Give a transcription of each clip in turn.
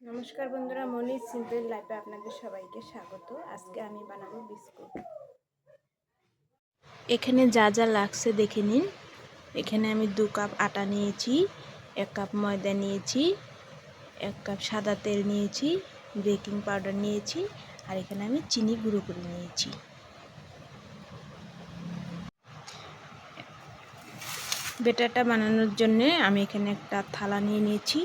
নমস্কার বন্ধুরা, মনির সিম্পল লাইফে আপনাদের সবাইকে স্বাগত। আজকে আমি বানাবো বিস্কুট। এখানে যা যা লাগছে দেখে নিন। এখানে আমি 2 কাপ আটা নিয়েছি, 1 কাপ ময়দা নিয়েছি, 1 কাপ সাদা তেল নিয়েছি, বেকিং পাউডার নিয়েছি, আর এখানে আমি চিনি গুঁড়ো করে নিয়েছি। ব্যাটারটা বানানোর জন্য আমি এখানে একটা থালা নিয়ে নিয়েছি।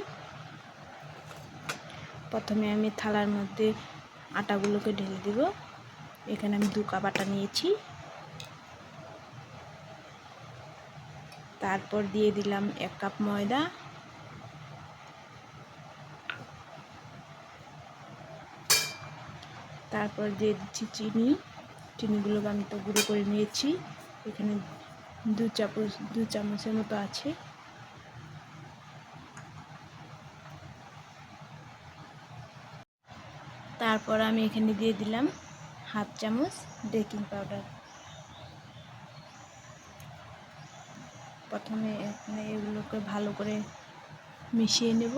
প্রথমে আমি থালার মধ্যে আটাগুলোকে ঢেলে দেব। এখানে আমি 2 কাপ আটা নিয়েছি। তারপর দিয়ে দিলাম 1 কাপ ময়দা, তারপর দিয়ে দিচ্ছি চিনিগুলোকে আমি তো গুঁড়ো করে নিয়েছি। এখানে 2 চামচের মতো আছে। তারপর আমি এখানে দিয়ে দিলাম 1/2 চামচ বেকিং পাউডার। প্রথমে এখানে এগুলোকে ভালো করে মিশিয়ে নেব।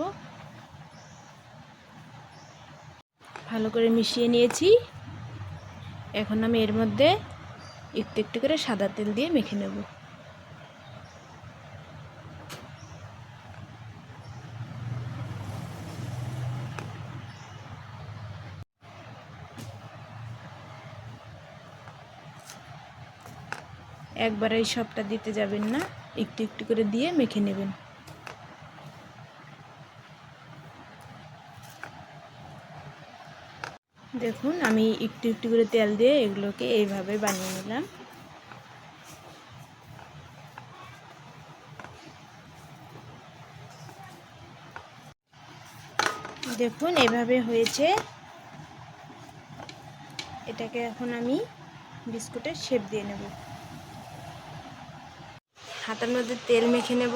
ভালো করে মিশিয়ে নিয়েছি। এখন আমি এর মধ্যে একটু একটু করে সাদা তেল দিয়ে মেখে নেব। একবারে সবটা দিতে যাবেন না, একটু একটু করে দিয়ে মেখে নেবেন। দেখুন, আমি একটু একটু করে তেল দিয়ে এগুলোকে এইভাবে বানিয়ে নিলাম। দেখুন এভাবে হয়েছে। এটাকে এখন আমি বিস্কুটের শেপ দিয়ে নেব। হাতের মধ্যে তেল মেখে নেব।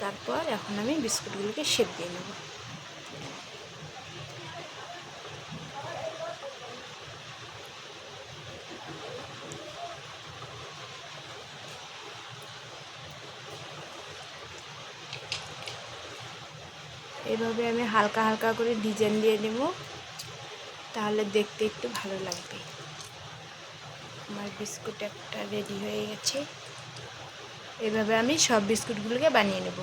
তারপর এখন আমি বিস্কুটগুলোকে শেপ দিয়ে নেব। এভাবে আমি হালকা হালকা করে ডিজাইন দিয়ে নেব, তাহলে দেখতে একটু ভালো লাগবে। আমার বিস্কুট একটা রেডি হয়ে গেছে। এভাবে আমি সব বিস্কুটগুলোকে বানিয়ে নেব।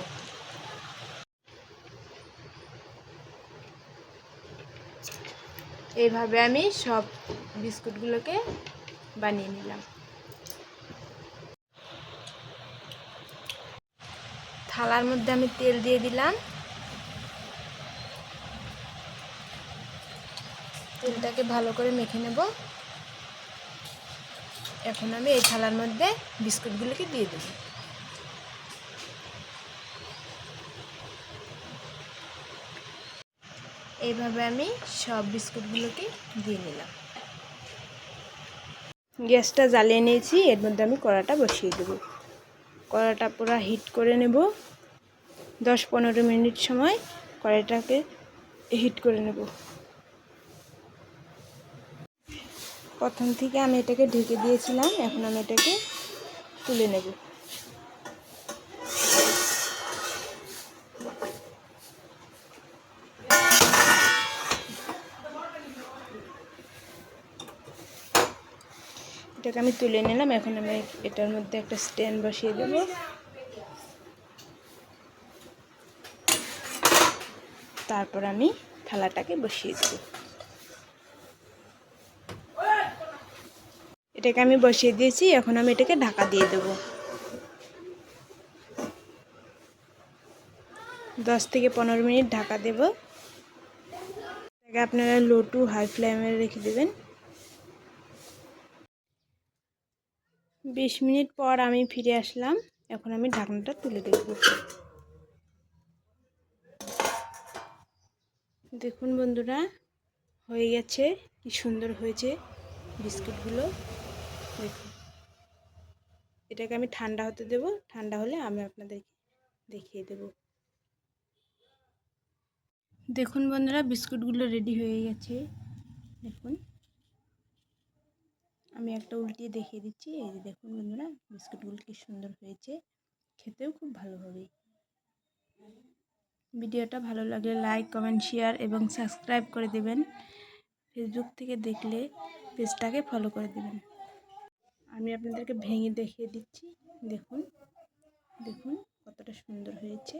এইভাবে আমি সব বিস্কুটগুলোকে বানিয়ে নিলাম। থালার মধ্যে আমি তেল দিয়ে দিলাম। তেলটাকে ভালো করে মেখে নেব। এখন আমি এই থালার মধ্যে বিস্কুটগুলোকে দিয়ে দেব। এইভাবে আমি সব বিস্কুটগুলোকে দিয়ে নিলাম। গ্যাসটা জ্বালিয়ে নিয়েছি। এর মধ্যে আমি কড়াটা বসিয়ে দেব। কড়াটা পুরো হিট করে নেব। 10-15 মিনিট সময় কড়াইটাকে হিট করে নেব। প্রথম থেকে আমি এটাকে ঢেকে দিয়েছিলাম, এখন আমি এটাকে তুলে নেব। এটাকে আমি তুলে নিলাম। এখন আমি এটার মধ্যে একটা স্ট্যান্ড বসিয়ে দেব। তারপর আমি থালাটাকে বসিয়ে দেব। এটাকে আমি বসিয়ে দিয়েছি। এখন আমি এটাকে ঢাকা দিয়ে দেব। 10 থেকে 15 মিনিট ঢাকা দেব। এটাকে আপনারা লো টু হাই ফ্লেমে রেখে দেবেন। 20 মিনিট পর আমি ফিরে আসলাম। এখন আমি ঢাকনাটা তুলে দেখব। দেখুন বন্ধুরা, হয়ে গেছে। কি সুন্দর হয়েছে বিস্কুটগুলো। দেখুন, এটাকে আমি ঠান্ডা হতে দেব। ঠান্ডা হলে আমি আপনাদেরকে দেখিয়ে দেব। দেখুন বন্ধুরা, বিস্কুটগুলো রেডি হয়ে গেছে। দেখুন, আমি একটা উল্টিয়ে দেখিয়ে দিচ্ছি। এই যে দেখুন বন্ধুরা, বিস্কুটগুলো কি সুন্দর হয়েছে। খেতেও খুব ভালো হবে। ভিডিওটা ভালো লাগলে লাইক, কমেন্ট, শেয়ার এবং সাবস্ক্রাইব করে দেবেন। ফেসবুক থেকে দেখলে পেজটাকে ফলো করে দেবেন। আমি আপনাদেরকে ভেঙে দেখিয়ে দিচ্ছি। দেখুন দেখুন কতটা সুন্দর হয়েছে।